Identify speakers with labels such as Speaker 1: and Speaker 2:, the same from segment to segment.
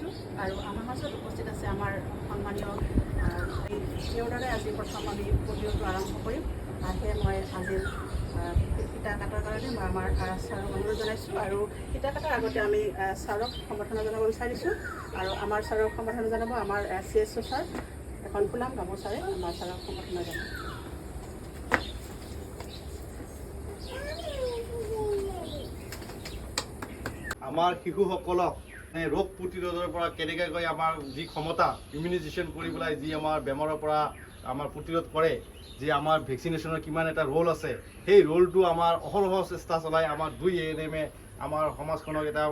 Speaker 1: জনাইছোঁ আৰু আমাৰ মাজত উপস্থিত আছে আমাৰ সন্মানীয় তেওঁৰে আজি প্ৰথম আমি পলিঅ'টো আৰম্ভ কৰিম। সেয়ে মই আজি সীতা কাটাৰ কাৰণে মই আমাৰ ছাৰক অনুৰোধ জনাইছোঁ আৰু সীতা কাটাৰ আগতে আমি ছাৰক সম্বৰ্ধনা জনাব বিচাৰিছোঁ আৰু আমাৰ ছাৰক সম্বৰ্ধনা জনাব আমাৰ CSO ছাৰ এখন ফুলাম গামোচাৰে আমাৰ ছাৰক সম্বৰ্ধনা জনাব।
Speaker 2: আমাৰ শিশুসকলক ৰোগ প্ৰতিৰোধৰ পৰা কেনেকৈ আমাৰ যি ক্ষমতা ইমিউনাইজেশ্যন কৰি পেলাই যি আমাৰ বেমাৰৰ পৰা আমাৰ প্ৰতিৰোধ কৰে, যি আমাৰ ভেকচিনেশ্যনৰ কিমান এটা ৰোল আছে, সেই ৰোলটো আমাৰ অহৰহ চেষ্টা চলাই আমাৰ 2 ANMে আমাৰ সমাজখনক এটা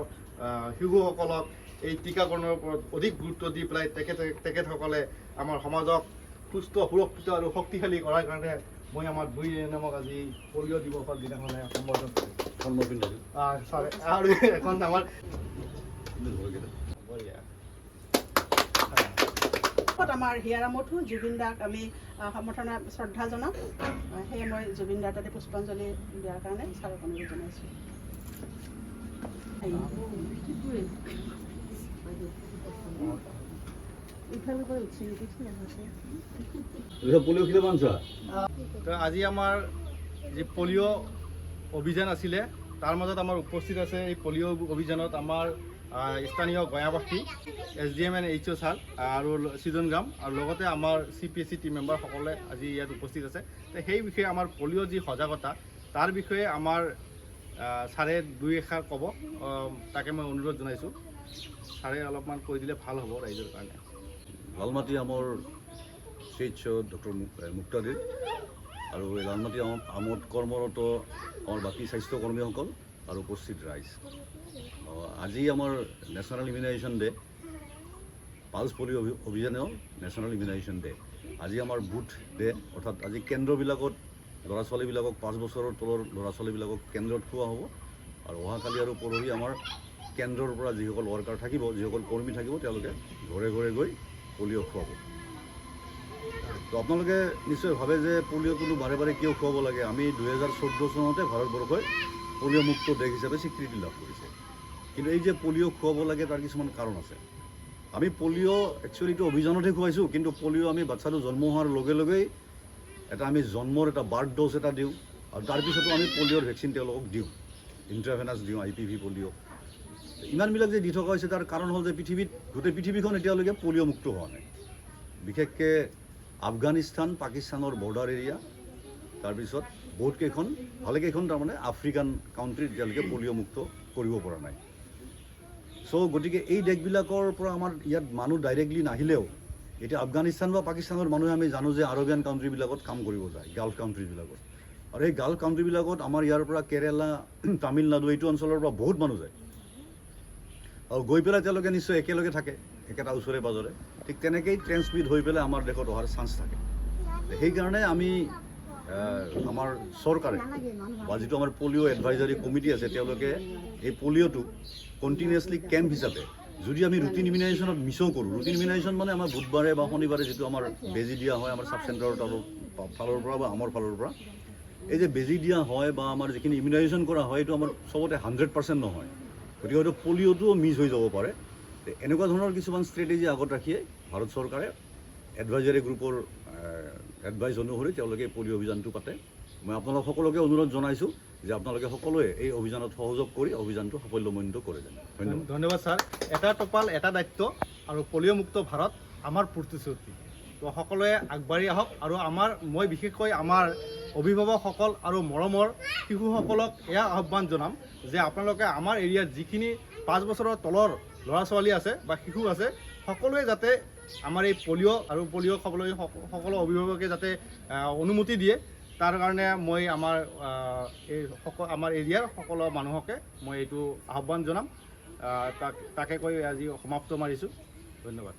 Speaker 2: শিশুসকলক এই টীকাকৰণৰ ওপৰত অধিক গুৰুত্ব দি পেলাই তেখেতসকলে আমাৰ সমাজক সুস্থ সুৰক্ষিত আৰু শক্তিশালী কৰাৰ কাৰণে মই আমাৰ 2 ANMক আজি পলিঅ' দিৱসৰ দিনাখনে সম্বোধন আৰু এখন আমাৰ
Speaker 1: আমাৰ হিয়াৰা মঠু জুবিন দাক আমি সম্বৰ্ধনা শ্ৰদ্ধা জনাম। সেয়ে মই জুবিন দাৰ তাতে পুষ্পাঞ্জলি দিয়াৰ কাৰণে ছাৰক অনুৰোধ জনাইছোঁ।
Speaker 2: আজি আমাৰ যি পলিঅ' অভিযান আছিলে তাৰ মাজত আমাৰ উপস্থিত আছে এই পলিঅ' অভিযানত আমাৰ স্থানীয় গয়াবাসী SDM and HO ছাৰ আৰু সৃজন গাম আৰু লগতে আমাৰ CPSC টিম মেম্বাৰসকলে আজি ইয়াত উপস্থিত আছে। সেই বিষয়ে আমাৰ পলিঅ' যি সজাগতা তাৰ বিষয়ে আমাৰ ছাৰে 2 এষাৰ ক'ব, তাকে মই অনুৰোধ জনাইছোঁ। ছাৰে অলপমান কৈ দিলে ভাল হ'ব ৰাইজৰ কাৰণে।
Speaker 3: লালমাটি আমৰ CHO ডক্টৰ মুক্তাদিৰ আৰু এই লালমাটি আমত কৰ্মৰত আমাৰ বাকী স্বাস্থ্যকৰ্মীসকল আৰু উপস্থিত ৰাইজ, আজি আমাৰ national immunization day, pulse polio' অভিযানেও নেশ্যনেল ইমিউনাইজেশ্যন ডে। আজি আমাৰ বুথ ডে, অৰ্থাৎ আজি কেন্দ্ৰবিলাকত ল'ৰা ছোৱালীবিলাকক 5 বছৰৰ তলৰ ল'ৰা ছোৱালীবিলাকক কেন্দ্ৰত খোৱা হ'ব আৰু অহাকালি আৰু পৰহি আমাৰ কেন্দ্ৰৰ পৰা যিসকল ৱৰ্কাৰ থাকিব, যিসকল কৰ্মী থাকিব, তেওঁলোকে ঘৰে ঘৰে গৈ পলিঅ' খুৱাব। তো আপোনালোকে নিশ্চয় ভাবে যে পলিঅ'টোনো বাৰে বাৰে কিয় খুৱাব লাগে। আমি 2014 চনতে ভাৰতবৰ্ষই পলিঅ' মুক্ত দেশ হিচাপে স্বীকৃতি লাভ কৰিছে। কিন্তু এই যে পলিঅ' খুৱাব লাগে তাৰ কিছুমান কাৰণ আছে। আমি পলিঅ' একচুৱেলিটো অভিযানতহে খুৱাইছোঁ, কিন্তু পলিঅ' আমি বাচ্চাটো জন্ম হোৱাৰ লগে লগেই আমি জন্মৰ এটা বাৰ্থ ড'জ এটা দিওঁ আৰু তাৰপিছতো আমি পলিঅ'ৰ ভেকচিন তেওঁলোকক দিওঁ, ইণ্ট্ৰাভেনাছ দিওঁ, IPV পলিঅ'। ইমানবিলাক যে দি থকা হৈছে তাৰ কাৰণ হ'ল যে গোটেই পৃথিৱীখন এতিয়ালৈকে পলিঅ' মুক্ত হোৱা নাই। বিশেষকৈ আফগানিস্তান, পাকিস্তানৰ বৰ্ডাৰ এৰিয়া, তাৰপিছত ভালেকেইখন তাৰমানে আফ্ৰিকান কাউণ্ট্ৰিত এতিয়ালৈকে পলিঅ' মুক্ত কৰিব পৰা নাই। চ' গতিকে এই দেশবিলাকৰ পৰা আমাৰ ইয়াত মানুহ ডাইৰেক্টলি নাহিলেও এতিয়া আফগানিস্তান বা পাকিস্তানৰ মানুহে আমি জানো যে আৰবিয়ান কাউণ্ট্ৰিবিলাকত কাম কৰিব যায়, গাল্ফ কাউণ্ট্ৰিবিলাকত। আৰু এই গাল্ফ কাউণ্ট্ৰিবিলাকত আমাৰ ইয়াৰ পৰা কেৰেলা, তামিলনাডু এইটো অঞ্চলৰ পৰা বহুত মানুহ যায় আৰু গৈ পেলাই তেওঁলোকে নিশ্চয় একেলগে থাকে, একেটা ওচৰে পাজৰে। ঠিক তেনেকেই ট্ৰেন্সমিট হৈ পেলাই আমাৰ দেশত অহাৰ চান্স থাকে। সেইকাৰণে আমি আমাৰ চৰকাৰে বা যিটো আমাৰ পলিঅ' এডভাইজাৰী কমিটি আছে, তেওঁলোকে এই পলিঅ'টো কণ্টিনিউৱাছলি কেম্প হিচাপে যদি আমি ৰুটিন ইমিউনাইজেশ্যনত মিছো কৰোঁ। ৰুটিন ইমিউনাইজেশ্যন মানে আমাৰ বুধবাৰে বা শনিবাৰে যিটো আমাৰ বেজী দিয়া হয় আমাৰ চাব চেণ্টাৰৰ ফালৰ পৰা বা আমাৰ ফালৰ পৰা, এই যে বেজী দিয়া হয় বা আমাৰ যিখিনি ইমিউনাইজেশ্যন কৰা হয় এইটো আমাৰ চবতে 100% নহয়। গতিকে হয়তো পলিঅ'টোও মিছ হৈ যাব পাৰে। এনেকুৱা ধৰণৰ কিছুমান ষ্ট্ৰেটেজি আগত ৰাখিয়ে ভাৰত চৰকাৰে এডভাইজাৰী গ্ৰুপৰ এডভাইচ অনুসৰি তেওঁলোকে পলিঅ' অভিযানটো পাতে। মই আপোনালোক সকলোকে অনুৰোধ জনাইছোঁ যে আপোনালোকে সকলোৱে এই অভিযানত সহযোগ কৰি অভিযানটো সাফল্যমণ্ডিত কৰে যেন।
Speaker 2: ধন্যবাদ ছাৰ। এটা টোপাল এটা দায়িত্ব আৰু পলিঅ'মুক্ত ভাৰত আমাৰ প্ৰতিশ্ৰুতি। তো সকলোৱে আগবাঢ়ি আহক আৰু মই বিশেষকৈ আমাৰ অভিভাৱকসকল আৰু মৰমৰ শিশুসকলক এয়া আহ্বান জনাম যে আপোনালোকে আমাৰ এৰিয়াত যিখিনি 5 বছৰৰ তলৰ ল'ৰা ছোৱালী আছে বা শিশু আছে, সকলোৱে যাতে আমাৰ এই পলিঅ' আৰু পলিঅ' খাবলৈ সকলো অভিভাৱকে যাতে অনুমতি দিয়ে, তাৰ কাৰণে মই আমাৰ এৰিয়াৰ সকলো মানুহকে মই এইটো আহ্বান জনাম। তাকে কৈ আজি সমাপ্ত মাৰিছোঁ। ধন্যবাদ।